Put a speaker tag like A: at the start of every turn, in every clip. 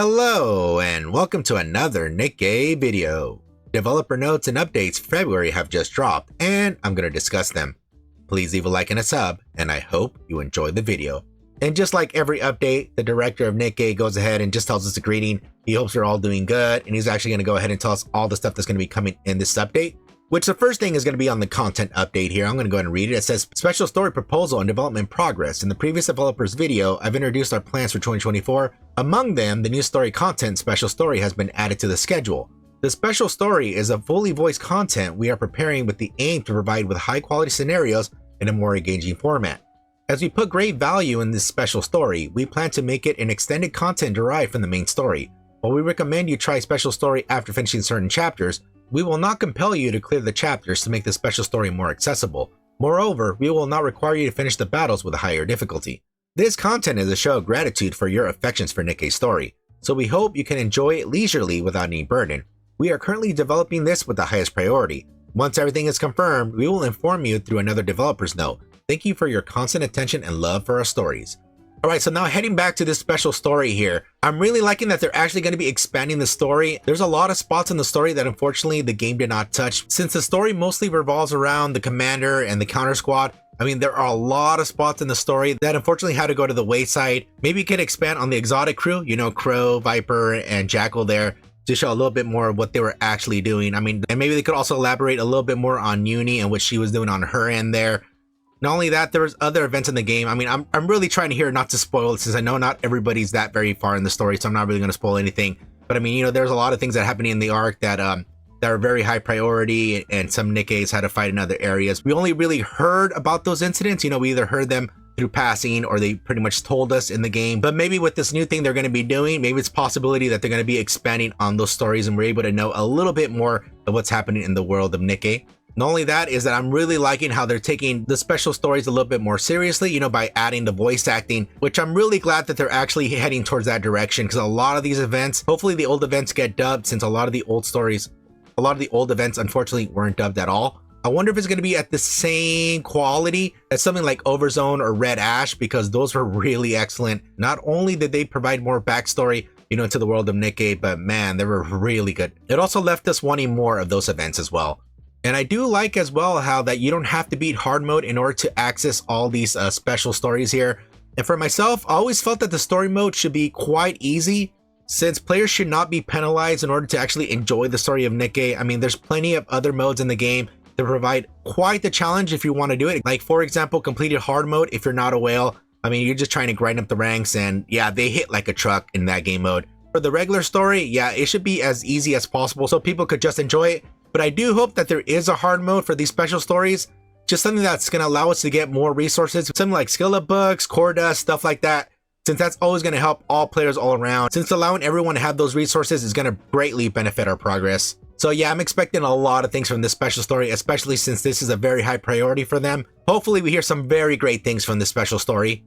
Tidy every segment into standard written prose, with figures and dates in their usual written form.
A: Hello and welcome to another Nikke video. Developer notes and updates for February have just dropped and I'm going to discuss them. Please leave a like and a sub and I hope you enjoy the video. And just like every update, the director of Nikke goes ahead and just tells us a greeting. He hopes we're all doing good and he's actually going to go ahead and tell us all the stuff that's going to be coming in this update. Which the first thing is going to be on the content update here. I'm going to go ahead and read it. It says, special story proposal and development progress. In the previous developers video, I've introduced our plans for 2024. Among them, the new story content special story has been added to the schedule. The special story is a fully voiced content we are preparing with the aim to provide with high quality scenarios in a more engaging format. As we put great value in this special story, we plan to make it an extended content derived from the main story. While we recommend you try special story after finishing certain chapters, we will not compel you to clear the chapters to make the special story more accessible. Moreover, we will not require you to finish the battles with a higher difficulty. This content is a show of gratitude for your affections for Nikke's story, so we hope you can enjoy it leisurely without any burden. We are currently developing this with the highest priority. Once everything is confirmed, we will inform you through another developer's note. Thank you for your constant attention and love for our stories. Alright, so now heading back to this special story here, I'm really liking that they're actually going to be expanding the story. There's a lot of spots in the story that unfortunately the game did not touch. Since the story mostly revolves around the commander and the counter squad, I mean, there are a lot of spots in the story that unfortunately had to go to the wayside. Maybe you could expand on the exotic crew, you know, Crow, Viper, and Jackal there, to show a little bit more of what they were actually doing. I mean, and maybe they could also elaborate a little bit more on Uni and what she was doing on her end there. Not only that, there was other events in the game. I mean, I'm really trying to hear not to spoil it since I know not everybody's that very far in the story, so I'm not really going to spoil anything. But I mean, you know, there's a lot of things that happen in the arc that are very high priority, and some Nikkes had to fight in other areas. We only really heard about those incidents. You know, we either heard them through passing or they pretty much told us in the game. But maybe with this new thing they're going to be doing, maybe it's a possibility that they're going to be expanding on those stories and we're able to know a little bit more of what's happening in the world of Nikke. Not only that is that I'm really liking how they're taking the special stories a little bit more seriously, you know, by adding the voice acting, which I'm really glad that they're actually heading towards that direction, because a lot of these events, hopefully the old events get dubbed, since a lot of the old events unfortunately weren't dubbed at all. I wonder if it's going to be at the same quality as something like Overzone or Red Ash, because those were really excellent. Not only did they provide more backstory, you know, into the world of Nikke, but man, they were really good. It also left us wanting more of those events as well. And I do like as well how that you don't have to beat hard mode in order to access all these special stories here. And for myself, I always felt that the story mode should be quite easy, since players should not be penalized in order to actually enjoy the story of Nikke. I mean, there's plenty of other modes in the game that provide quite the challenge if you want to do it. Like, for example, completed hard mode if you're not a whale. I mean, you're just trying to grind up the ranks, and yeah, they hit like a truck in that game mode. For the regular story, yeah, it should be as easy as possible so people could just enjoy it. But I do hope that there is a hard mode for these special stories, just something that's going to allow us to get more resources, something like skill up books, core dust, stuff like that, since that's always going to help all players all around, since allowing everyone to have those resources is going to greatly benefit our progress. So yeah, I'm expecting a lot of things from this special story, especially since this is a very high priority for them. Hopefully we hear some very great things from this special story.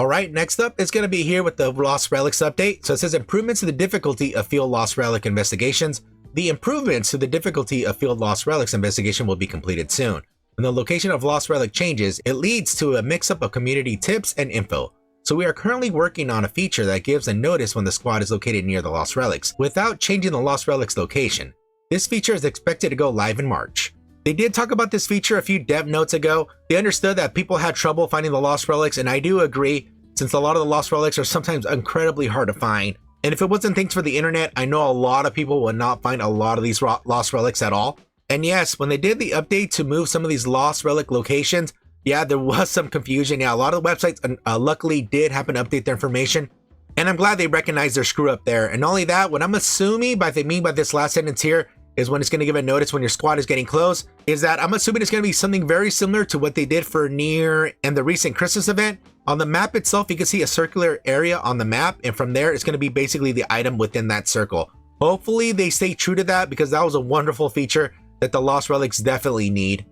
A: Alright, next up, it's going to be here with the Lost Relics update. So it says improvements to the difficulty of field Lost Relic investigations. The improvements to the difficulty of field Lost Relics investigation will be completed soon. When the location of Lost Relic changes, it leads to a mix-up of community tips and info. So we are currently working on a feature that gives a notice when the squad is located near the Lost Relics, without changing the Lost Relics location. This feature is expected to go live in March. They did talk about this feature a few dev notes ago. They understood that people had trouble finding the Lost Relics, and I do agree, since a lot of the Lost Relics are sometimes incredibly hard to find. And if it wasn't thanks for the internet, I know a lot of people would not find a lot of these Lost Relics at all. And yes, when they did the update to move some of these Lost Relic locations, yeah, there was some confusion. Yeah, a lot of the websites luckily did happen to update their information. And I'm glad they recognized their screw up there. And not only that, what I'm assuming they mean by this last sentence here is when it's going to give a notice when your squad is getting close, is that I'm assuming it's going to be something very similar to what they did for Nier and the recent Christmas event. On the map itself, you can see a circular area on the map, and from there, it's going to be basically the item within that circle. Hopefully, they stay true to that, because that was a wonderful feature that the Lost Relics definitely need.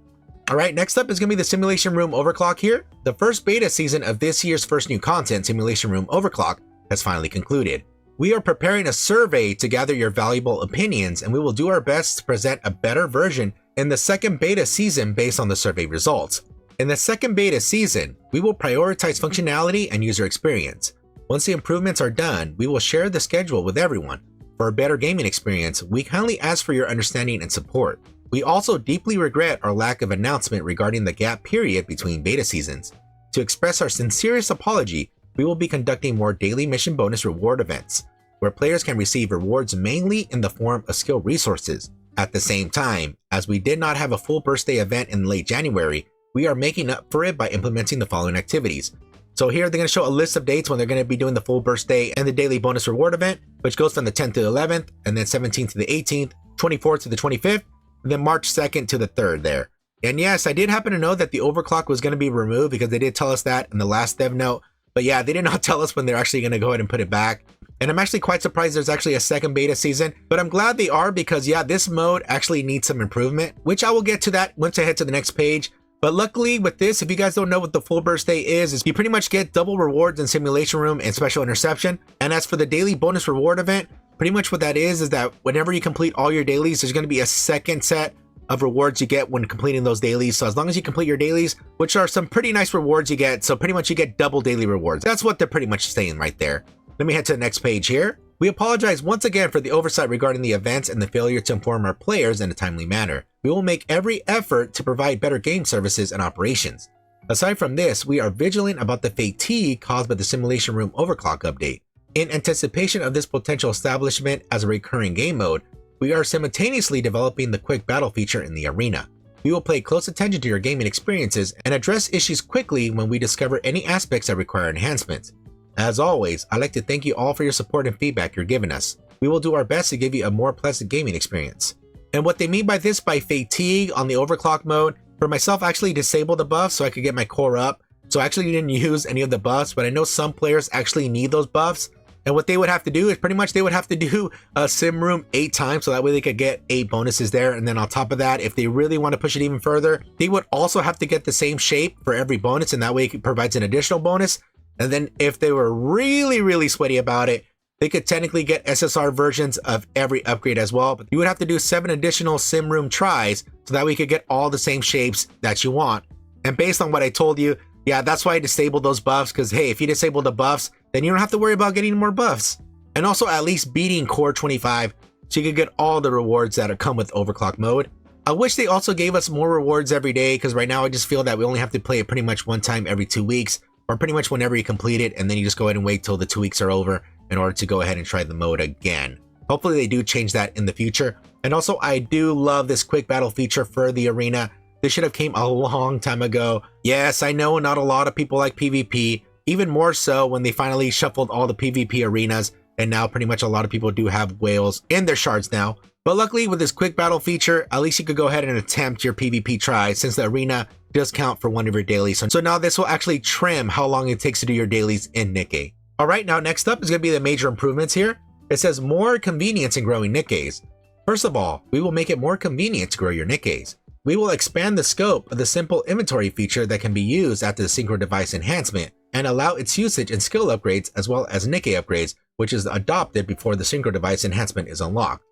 A: Alright, next up is going to be the Simulation Room Overclock here. The first beta season of this year's first new content, Simulation Room Overclock, has finally concluded. We are preparing a survey to gather your valuable opinions, and we will do our best to present a better version in the second beta season based on the survey results. In the second beta season, we will prioritize functionality and user experience. Once the improvements are done, we will share the schedule with everyone. For a better gaming experience, we kindly ask for your understanding and support. We also deeply regret our lack of announcement regarding the gap period between beta seasons. To express our sincerest apology, we will be conducting more daily mission bonus reward events, where players can receive rewards mainly in the form of skill resources. At the same time, as we did not have a full birthday event in late January, we are making up for it by implementing the following activities. So here they're going to show a list of dates when they're going to be doing the full birthday and the daily bonus reward event, which goes from the 10th to the 11th, and then 17th to the 18th, 24th to the 25th, and then March 2nd to the 3rd there. And yes, I did happen to know that the overclock was going to be removed because they did tell us that in the last dev note. But yeah, they did not tell us when they're actually going to go ahead and put it back. And I'm actually quite surprised there's actually a second beta season, but I'm glad they are because yeah, this mode actually needs some improvement, which I will get to that once I head to the next page. But luckily with this, if you guys don't know what the full birthday is you pretty much get double rewards in Simulation Room and Special Interception. And as for the daily bonus reward event, pretty much what that is that whenever you complete all your dailies, there's going to be a second set of rewards you get when completing those dailies. So as long as you complete your dailies, which are some pretty nice rewards you get, so pretty much you get double daily rewards. That's what they're pretty much saying right there. Let me head to the next page here. We apologize once again for the oversight regarding the events and the failure to inform our players in a timely manner. We will make every effort to provide better game services and operations. Aside from this, we are vigilant about the fatigue caused by the Simulation Room Overclock update. In anticipation of this potential establishment as a recurring game mode, we are simultaneously developing the quick battle feature in the arena. We will pay close attention to your gaming experiences and address issues quickly when we discover any aspects that require enhancements. As always, I'd like to thank you all for your support and feedback you're giving us. We will do our best to give you a more pleasant gaming experience. And what they mean by this by fatigue on the overclock mode, for myself I actually disabled the buff so I could get my core up. So I actually didn't use any of the buffs, but I know some players actually need those buffs. And what they would have to do is pretty much they would have to do a sim room 8 times so that way they could get 8 bonuses there. And then on top of that, if they really want to push it even further, they would also have to get the same shape for every bonus, and that way it provides an additional bonus. And then if they were really sweaty about it, they could technically get SSR versions of every upgrade as well. But you would have to do 7 additional sim room tries so that we could get all the same shapes that you want. And based on what I told you, yeah, that's why I disabled those buffs, because hey, if you disable the buffs, then you don't have to worry about getting more buffs. And also at least beating core 25 so you can get all the rewards that come with overclock mode. I wish they also gave us more rewards every day, because right now I just feel that we only have to play it pretty much one time every 2 weeks, or pretty much whenever you complete it, and then you just go ahead and wait till the 2 weeks are over in order to go ahead and try the mode again. Hopefully they do change that in the future. And also I do love this quick battle feature for the arena. This should have came a long time ago. Yes, I know not a lot of people like PvP, even more so when they finally shuffled all the PvP arenas, and now pretty much a lot of people do have whales in their shards now. But luckily with this quick battle feature, at least you could go ahead and attempt your PvP try, since the arena does count for one of your dailies. So now this will actually trim how long it takes to do your dailies in Nikke. Alright, now next up is going to be the major improvements here. It says more convenience in growing Nikkes. First of all, we will make it more convenient to grow your Nikkes. We will expand the scope of the simple inventory feature that can be used after the synchro device enhancement, and allow its usage in skill upgrades as well as Nikke upgrades, which is adopted before the synchro device enhancement is unlocked.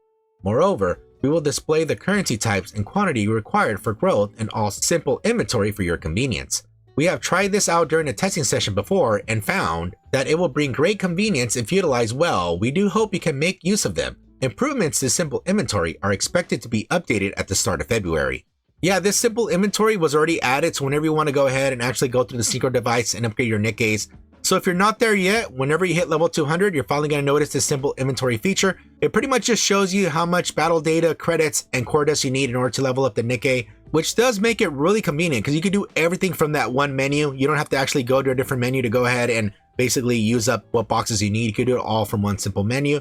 A: Moreover, we will display the currency types and quantity required for growth in all simple inventory for your convenience. We have tried this out during a testing session before and found that it will bring great convenience if utilized well. We do hope you can make use of them. Improvements to simple inventory are expected to be updated at the start of February. Yeah, this simple inventory was already added, so whenever you want to go ahead and actually go through the synchro device and upgrade your Nikkes. So if you're not there yet, whenever you hit level 200, you're finally going to notice this simple inventory feature. It pretty much just shows you how much battle data, credits, and core dust you need in order to level up the Nikke, which does make it really convenient because you can do everything from that one menu. You don't have to actually go to a different menu to go ahead and basically use up what boxes you need. You can do it all from one simple menu.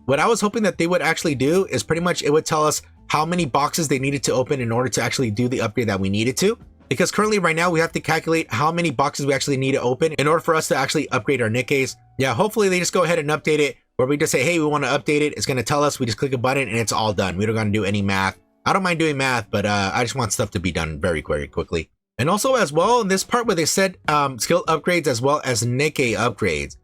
A: What I was hoping that they would actually do is pretty much it would tell us how many boxes they needed to open in order to actually do the upgrade that we needed to. Because currently right now we have to calculate how many boxes we actually need to open in order for us to actually upgrade our Nikkes. Yeah, hopefully they just go ahead and update it where we just say, hey, we want to update it. It's going to tell us, we just click a button and it's all done. We don't got to do any math. I don't mind doing math, but I just want stuff to be done very quickly. And also as well in this part where they said skill upgrades as well as Nikke upgrades.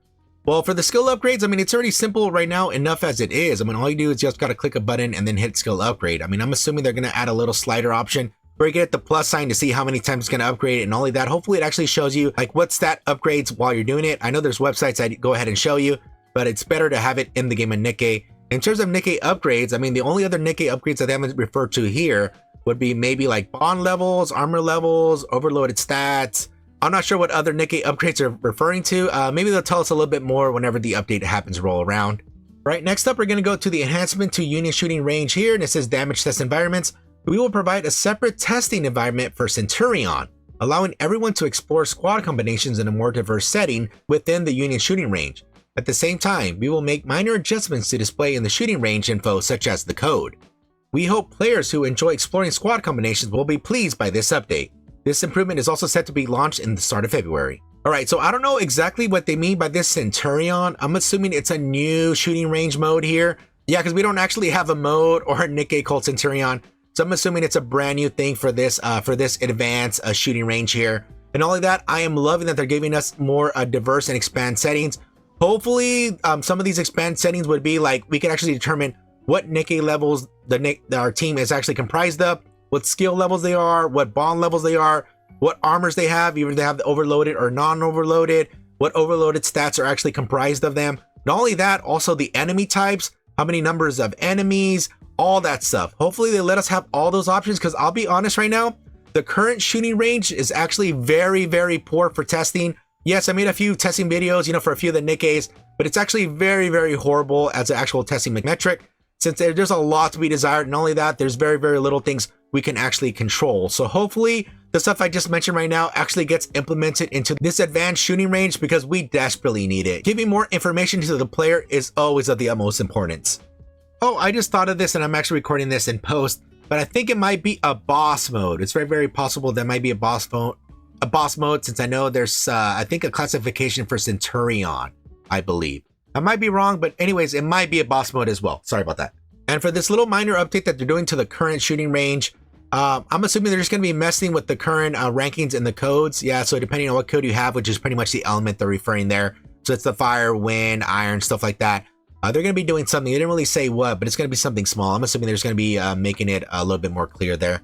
A: Well, for the skill upgrades, I mean, it's already simple right now enough as it is. I mean, all you do is just got to click a button and then hit skill upgrade. I mean, I'm assuming they're going to add a little slider option where you get the plus sign to see how many times it's going to upgrade it, and only that, hopefully it actually shows you like what stat upgrades while you're doing it. I know there's websites that go ahead and show you, but it's better to have it in the game of Nikke. In terms of Nikke upgrades, I mean, the only other Nikke upgrades that they haven't referred to here would be maybe like bond levels, armor levels, overloaded stats. I'm not sure what other Nikke upgrades are referring to. Maybe they'll tell us a little bit more whenever the update happens to roll around. Right, next up, we're going to go to the enhancement to Union shooting range here, and it says damage test environments. We will provide a separate testing environment for Centurion, allowing everyone to explore squad combinations in a more diverse setting within the Union shooting range. At the same time, we will make minor adjustments to display in the shooting range info, such as the code. We hope players who enjoy exploring squad combinations will be pleased by this update. This improvement is also set to be launched in the start of February. Alright, so I don't know exactly what they mean by this Centurion. I'm assuming it's a new shooting range mode here. Yeah, because we don't actually have a mode or a Nikke called Centurion. So I'm assuming it's a brand new thing for this advanced shooting range here. And all of that, I am loving that they're giving us more diverse and expand settings. Hopefully, some of these expand settings would be like, we can actually determine what Nikke levels our team is actually comprised of, what skill levels they are, what bond levels they are, what armors they have, either they have the overloaded or non-overloaded, what overloaded stats are actually comprised of them. Not only that, also the enemy types, how many numbers of enemies, all that stuff. Hopefully they let us have all those options, because I'll be honest right now, the current shooting range is actually very, very poor for testing. Yes, I made a few testing videos, for a few of the Nikkes, but it's actually very, very horrible as an actual testing metric, since there's a lot to be desired. Not only that, there's very, very little things we can actually control. So hopefully the stuff I just mentioned right now actually gets implemented into this advanced shooting range, because we desperately need it. Giving more information to the player is always of the utmost importance. Oh, I just thought of this, and I'm actually recording this in post, but I think it might be a boss mode. It's very, very possible that might be a boss mode, since I know there's, I think, a classification for Centurion, I believe. I might be wrong, but anyways, it might be a boss mode as well. Sorry about that. And for this little minor update that they're doing to the current shooting range, I'm assuming they're just going to be messing with the current rankings and the codes. Yeah, so depending on what code you have, which is pretty much the element they're referring there. So it's the fire, wind, iron, stuff like that. They're going to be doing something. They didn't really say what, but it's going to be something small. I'm assuming they're just going to be making it a little bit more clear there.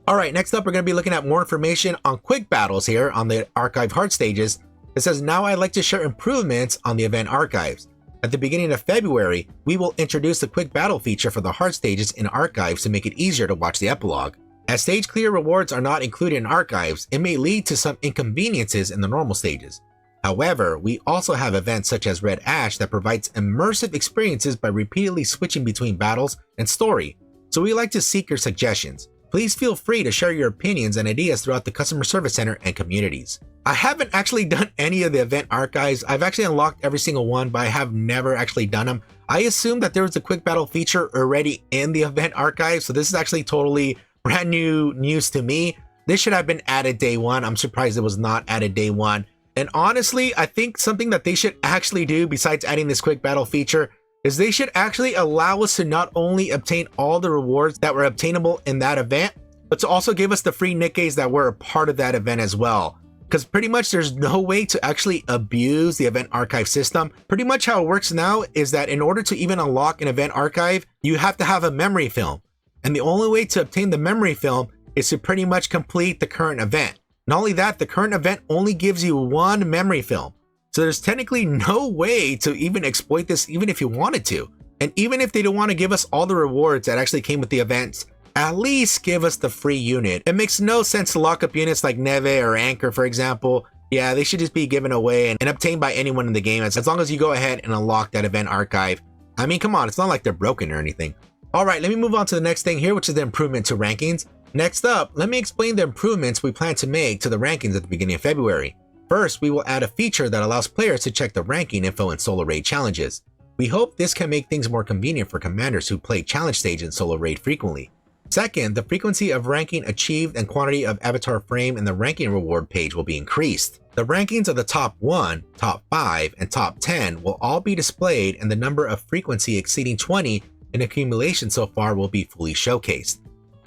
A: All right, next up, we're going to be looking at more information on quick battles here on the archive hard stages. It says, now I'd like to share improvements on the event archives. At the beginning of February, we will introduce the quick battle feature for the hard stages in archives to make it easier to watch the epilogue. As stage clear rewards are not included in archives, it may lead to some inconveniences in the normal stages. However, we also have events such as Red Ash that provides immersive experiences by repeatedly switching between battles and story, so we like to seek your suggestions. Please feel free to share your opinions and ideas throughout the customer service center and communities. I haven't actually done any of the event archives. I've actually unlocked every single one, but I have never actually done them. I assumed that there was a quick battle feature already in the event archive, so this is actually totally brand new news to me. This should have been added day one. I'm surprised it was not added day one. And honestly, I think something that they should actually do besides adding this quick battle feature is they should actually allow us to not only obtain all the rewards that were obtainable in that event, but to also give us the free Nikkes that were a part of that event as well. Because pretty much there's no way to actually abuse the event archive system. Pretty much how it works now is that in order to even unlock an event archive, you have to have a memory film. And the only way to obtain the memory film is to pretty much complete the current event. Not only that, the current event only gives you one memory film. So there's technically no way to even exploit this, even if you wanted to. And even if they don't want to give us all the rewards that actually came with the events, at least give us the free unit. It makes no sense to lock up units like Neve or Anchor, for example. Yeah, they should just be given away and obtained by anyone in the game as long as you go ahead and unlock that event archive. I mean, come on, it's not like they're broken or anything. All right, let me move on to the next thing here, which is the improvement to rankings. Next up, let me explain the improvements we plan to make to the rankings at the beginning of February. First, we will add a feature that allows players to check the ranking info in solo raid challenges. We hope this can make things more convenient for commanders who play challenge stage and solo raid frequently. Second, the frequency of ranking achieved and quantity of avatar frame in the ranking reward page will be increased. The rankings of the top 1, top 5, and top 10 will all be displayed, and the number of frequency exceeding 20 in accumulation so far will be fully showcased.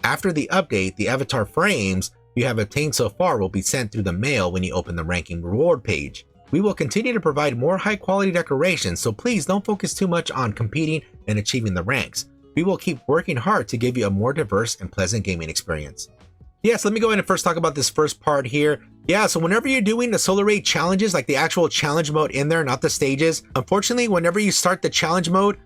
A: After the update, the avatar frames you have obtained so far will be sent through the mail when you open the ranking reward page. We will continue to provide more high quality decorations, so please don't focus too much on competing and achieving the ranks. we will keep working hard to give you a more diverse and pleasant gaming experience. Yes, let me go ahead and first talk about this first part here. Yeah, so whenever you're doing the Solar Raid challenges, like the actual challenge mode in there, not the stages, unfortunately, whenever you start the challenge mode,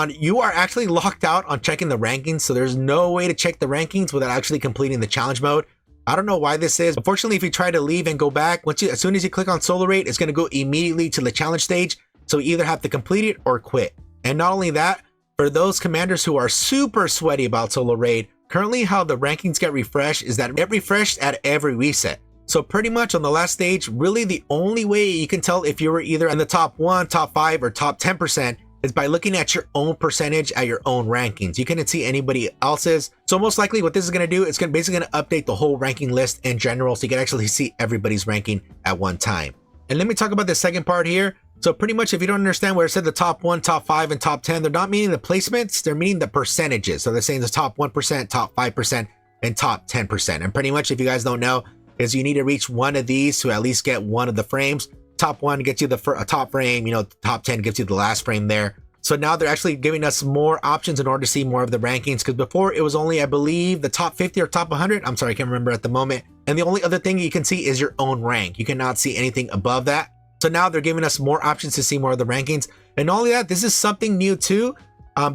A: you are actually locked out on checking the rankings. So there's no way to check the rankings without actually completing the challenge mode. I don't know why this is. Unfortunately, if you try to leave and go back, as soon as you click on Solar Raid, it's going to go immediately to the challenge stage. So you either have to complete it or quit. And not only that, for those commanders who are super sweaty about Solar Raid, currently how the rankings get refreshed is that it get refreshed at every reset. So pretty much on the last stage, really the only way you can tell if you were either in the top 1, top 5, or top 10% is by looking at your own percentage at your own rankings. You couldn't see anybody else's. So most likely what this is going to do, it's basically going to update the whole ranking list in general, so you can actually see everybody's ranking at one time. And let me talk about the second part here. So pretty much if you don't understand where it said the top 1, top 5, and top 10, they're not meaning the placements, they're meaning the percentages. So they're saying the top 1%, top 5%, and top 10%. And pretty much if you guys don't know, is you need to reach one of these to at least get one of the frames. Top 1 gets you the top frame, top 10 gives you the last frame there. So now they're actually giving us more options in order to see more of the rankings, because before it was only, I believe, the top 50 or top 100. I'm sorry, I can't remember at the moment. And the only other thing you can see is your own rank. You cannot see anything above that. So now they're giving us more options to see more of the rankings. And not only that, this is something new too.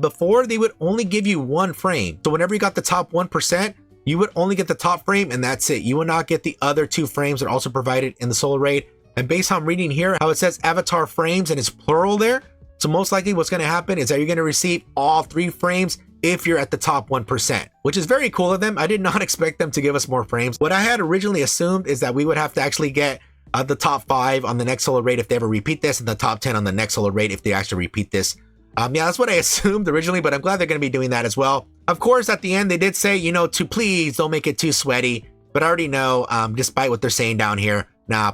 A: Before they would only give you one frame. So whenever you got the top 1%, you would only get the top frame and that's it. You will not get the other 2 frames that are also provided in the Solar Raid. And based on reading here, how it says avatar frames and it's plural there. So most likely what's going to happen is that you're going to receive all 3 frames if you're at the top 1%, which is very cool of them. I did not expect them to give us more frames. What I had originally assumed is that we would have to actually get the top 5 on the next Solar Raid if they ever repeat this, and the top 10 on the next Solar Raid if they actually repeat this. Yeah, that's what I assumed originally, but I'm glad they're going to be doing that as well. Of course, at the end, they did say, to please don't make it too sweaty, but I already know, despite what they're saying down here,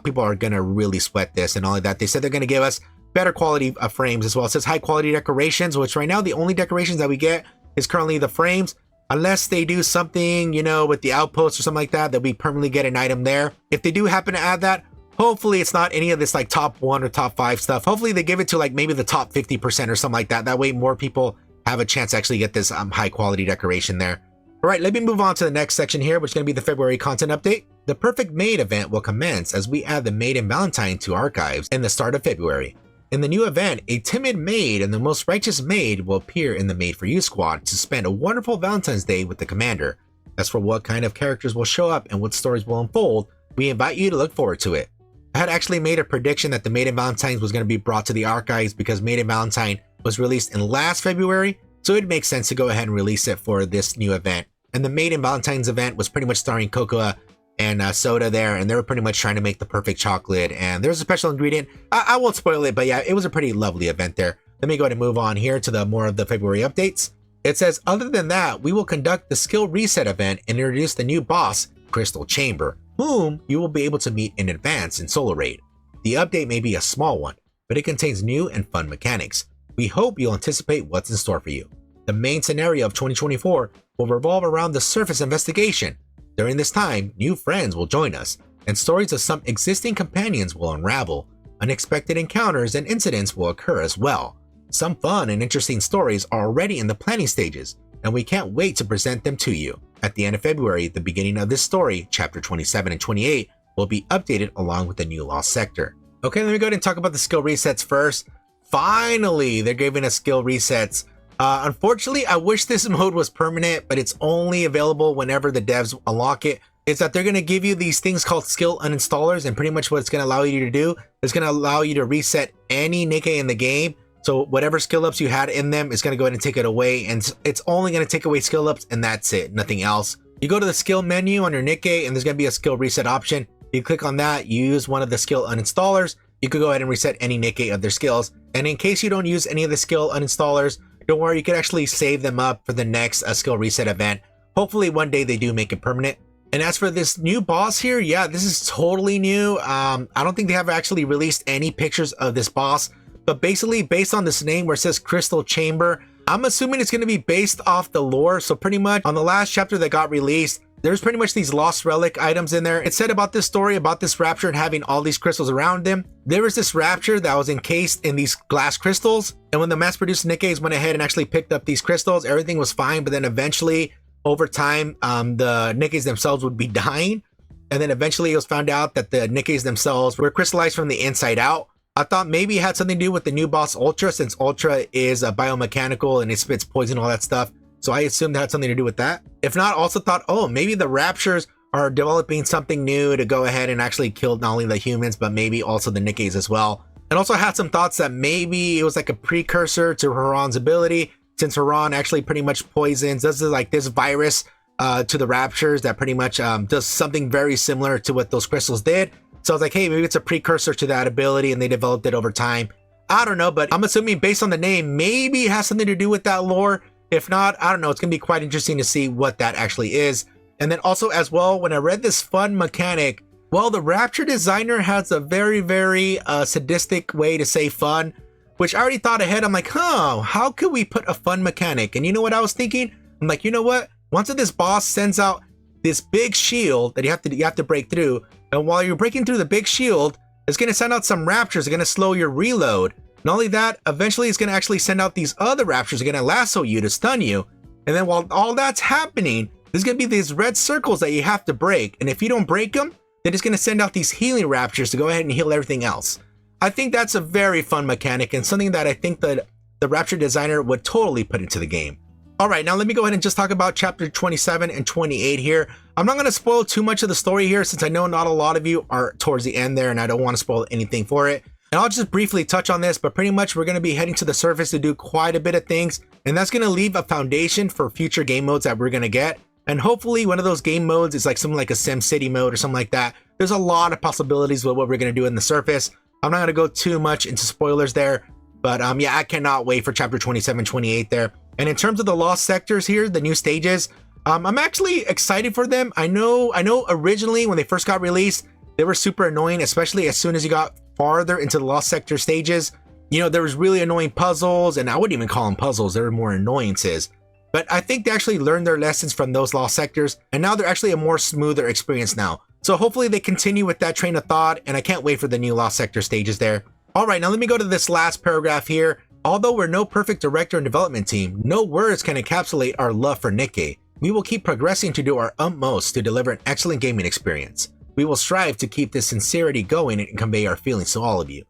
A: people are going to really sweat this and all of that. They said they're going to give us better quality of frames as well. It says high quality decorations, which right now the only decorations that we get is currently the frames, unless they do something, with the outposts or something like that we permanently get an item there. If they do happen to add that, hopefully it's not any of this like top 1 or top 5 stuff. Hopefully they give it to like maybe the top 50% or something like that. That way more people have a chance to actually get this high quality decoration there. All right, let me move on to the next section here, which is going to be the February content update. The Perfect Maid event will commence as we add the Maid and Valentine to archives in the start of February. In the new event, a timid maid and the most righteous maid will appear in the Maid for You squad to spend a wonderful Valentine's Day with the commander. As for what kind of characters will show up and what stories will unfold, we invite you to look forward to it. I had actually made a prediction that the Maid and Valentine was going to be brought to the archives because Maid and Valentine was released in last February, so it makes sense to go ahead and release it for this new event. And the Maid and Valentine's event was pretty much starring cocoa and soda there, and they were pretty much trying to make the perfect chocolate, and there's a special ingredient. I won't spoil it, but yeah, it was a pretty lovely event there. Let me go ahead and move on here to the more of the February updates. It says, other than that, we will conduct the skill reset event and introduce the new boss, Crystal Chamber, whom you will be able to meet in advance in Solar Raid. The update may be a small one, but it contains new and fun mechanics. We hope you'll anticipate what's in store for you. The main scenario of 2024 will revolve around the surface investigation. During this time, new friends will join us, and stories of some existing companions will unravel. Unexpected encounters and incidents will occur as well. Some fun and interesting stories are already in the planning stages, and we can't wait to present them to you. At the end of February, the beginning of this story, chapter 27 and 28, will be updated along with the new lost sector. Okay, let me go ahead and talk about the skill resets first. Finally, they're giving us skill resets. Unfortunately, I wish this mode was permanent, but it's only available whenever the devs unlock it. Is that they're going to give you these things called skill uninstallers, and pretty much what it's going to allow you to do is going to allow you to reset any Nikke in the game. So whatever skill ups you had in them is going to go ahead and take it away, and it's only going to take away skill ups, and that's it, nothing else. You go to the skill menu on your Nikke, and there's going to be a skill reset option. You click on that, you use one of the skill uninstallers, you could go ahead and reset any Nikke of their skills. And in case you don't use any of the skill uninstallers, don't worry, you can actually save them up for the next skill reset event. Hopefully one day they do make it permanent. And as for this new boss here, yeah, this is totally new. I don't think they have actually released any pictures of this boss, but basically based on this name where it says Crystal Chamber, I'm assuming it's going to be based off the lore. So pretty much on the last chapter that got released, there's pretty much these lost relic items in there. It said about this story, about this rapture and having all these crystals around them. There was this rapture that was encased in these glass crystals. And when the mass-produced Nikkes went ahead and actually picked up these crystals, everything was fine. But then eventually, over time, the Nikkes themselves would be dying. And then eventually it was found out that the Nikkes themselves were crystallized from the inside out. I thought maybe it had something to do with the new boss Ultra, since Ultra is biomechanical and it spits poison, all that stuff. So I assumed that had something to do with that. If not, also thought, oh, maybe the Raptures are developing something new to go ahead and actually kill not only the humans, but maybe also the Nikkes as well. And also had some thoughts that maybe it was like a precursor to Haran's ability, since Haran actually pretty much poisons, does like this virus to the Raptures that pretty much does something very similar to what those crystals did. So I was like, hey, maybe it's a precursor to that ability and they developed it over time. I don't know, but I'm assuming based on the name, maybe it has something to do with that lore. If not, I don't know. It's going to be quite interesting to see what that actually is. And then also as well, when I read this fun mechanic, well, the Rapture designer has a very, very sadistic way to say fun, which I already thought ahead. I'm like, how could we put a fun mechanic? And you know what I was thinking? I'm like, you know what? Once this boss sends out this big shield that you have to break through, and while you're breaking through the big shield, it's going to send out some Raptures. It's going to slow your reload. Not only that, eventually it's going to actually send out these other Raptures. They're going to lasso you to stun you. And then while all that's happening, there's going to be these red circles that you have to break. And if you don't break them, then it's going to send out these healing Raptures to go ahead and heal everything else. I think that's a very fun mechanic and something that I think that the Rapture designer would totally put into the game. All right, now let me go ahead and just talk about chapter 27 and 28 here. I'm not going to spoil too much of the story here, since I know not a lot of you are towards the end there and I don't want to spoil anything for it. And I'll just briefly touch on this, but pretty much we're going to be heading to the surface to do quite a bit of things. And that's going to leave a foundation for future game modes that we're going to get. And hopefully one of those game modes is like something like a Sim City mode or something like that. There's a lot of possibilities with what we're going to do in the surface. I'm not going to go too much into spoilers there. But yeah, I cannot wait for chapter 27, 28 there. And in terms of the lost sectors here, the new stages, I'm actually excited for them. I know originally when they first got released, they were super annoying, especially as soon as you got farther into the lost sector stages. You know, there was really annoying puzzles, and I wouldn't even call them puzzles. They were more annoyances. But I think they actually learned their lessons from those lost sectors, and now they're actually a more smoother experience now. So hopefully they continue with that train of thought, and I can't wait for the new lost sector stages there. All right, now let me go to this last paragraph here. Although we're no perfect director and development team, no words can encapsulate our love for Nikke. We will keep progressing to do our utmost to deliver an excellent gaming experience. We will strive to keep this sincerity going and convey our feelings to all of you.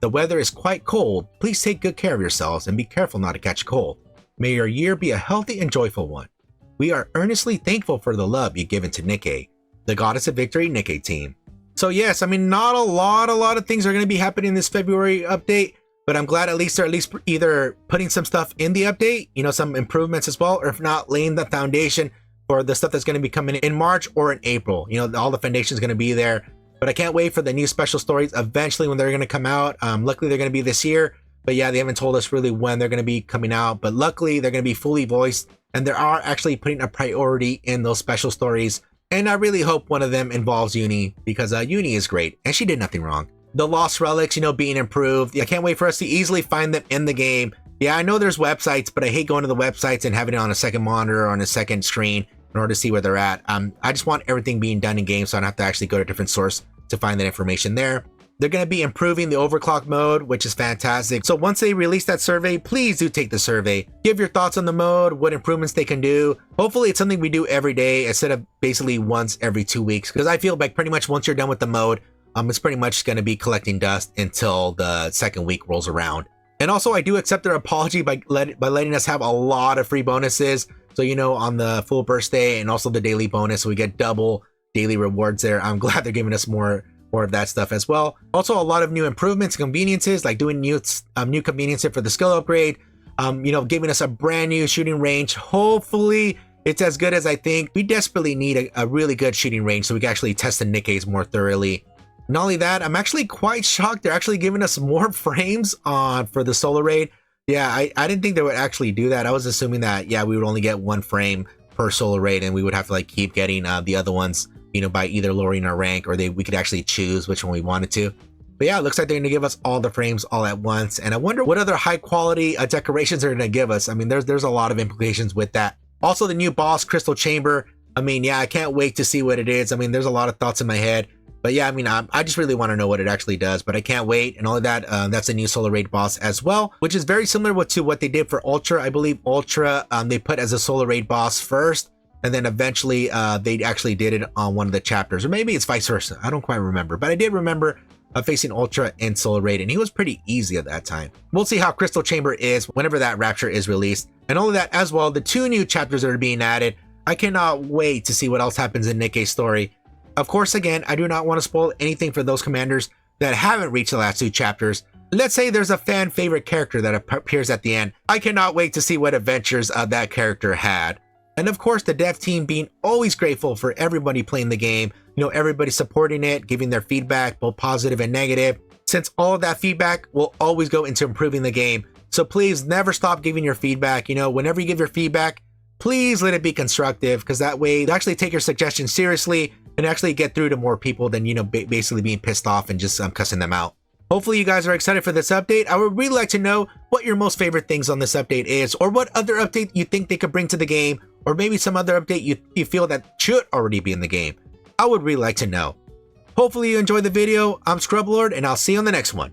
A: The weather is quite cold. Please take good care of yourselves and be careful not to catch a cold. May your year be a healthy and joyful one. We are earnestly thankful for the love you've given to Nikke, the Goddess of Victory Nikke team. So yes, I mean, not a lot of things are going to be happening in this February update, but I'm glad at least they're either putting some stuff in the update, you know, some improvements as well, or if not, laying the foundation for the stuff that's going to be coming in March or in April. You know, all the foundation is going to be there. But I can't wait for the new special stories eventually when they're going to come out. Luckily, they're going to be this year. But yeah, they haven't told us really when they're going to be coming out. But luckily, they're going to be fully voiced. And they are actually putting a priority in those special stories. And I really hope one of them involves Uni, because Uni is great. And she did nothing wrong. The lost relics, you know, being improved. I can't wait for us to easily find them in the game. Yeah, I know there's websites, but I hate going to the websites and having it on a second monitor or on a second screen in order to see where they're at. I just want everything being done in game, so I don't have to actually go to a different source to find that information there. They're going to be improving the overclock mode, which is fantastic. So once they release that survey, please do take the survey. Give your thoughts on the mode, what improvements they can do. Hopefully it's something we do every day instead of basically once every 2 weeks. Because I feel like pretty much once you're done with the mode, it's pretty much going to be collecting dust until the second week rolls around. And also I do accept their apology by letting us have a lot of free bonuses. So, you know, on the full birthday and also the daily bonus, so we get double daily rewards there. I'm glad they're giving us more of that stuff as well. Also, a lot of new improvements, conveniences, like doing new conveniences for the skill upgrade. You know, giving us a brand new shooting range. Hopefully, it's as good as I think. We desperately need a really good shooting range so we can actually test the Nikkes more thoroughly. Not only that, I'm actually quite shocked they're actually giving us more frames for the solo raid. Yeah, I didn't think they would actually do that. I was assuming that, yeah, we would only get 1 frame per solo raid and we would have to like keep getting the other ones, you know, by either lowering our rank or we could actually choose which one we wanted to. But yeah, it looks like they're going to give us all the frames all at once. And I wonder what other high quality decorations they're going to give us. I mean, there's a lot of implications with that. Also, the new boss, Crystal Chamber. I mean, yeah, I can't wait to see what it is. I mean, there's a lot of thoughts in my head. But yeah, I mean, I just really want to know what it actually does, but I can't wait. And all of that, that's a new solar raid boss as well, which is very similar to what they did for Ultra. I believe Ultra, they put as a solar raid boss first, and then eventually they actually did it on one of the chapters, or maybe it's vice versa. I don't quite remember, but I did remember facing Ultra in solar raid, and he was pretty easy at that time. We'll see how Crystal Chamber is whenever that Rapture is released, and all of that as well. The 2 new chapters that are being added, I cannot wait to see what else happens in Nikke's story. Of course, again, I do not want to spoil anything for those commanders that haven't reached the last 2 chapters. Let's say there's a fan favorite character that appears at the end. I cannot wait to see what adventures that character had. And of course, the dev team being always grateful for everybody playing the game, you know, everybody supporting it, giving their feedback, both positive and negative, since all of that feedback will always go into improving the game. So please never stop giving your feedback. You know, whenever you give your feedback, please let it be constructive, because that way they actually take your suggestions seriously and actually get through to more people than, you know, basically being pissed off and just cussing them out. Hopefully you guys are excited for this update. I would really like to know what your most favorite things on this update is, or what other update you think they could bring to the game, or maybe some other update you feel that should already be in the game. I would really like to know. Hopefully you enjoyed the video. I'm Scrublord, and I'll see you on the next one.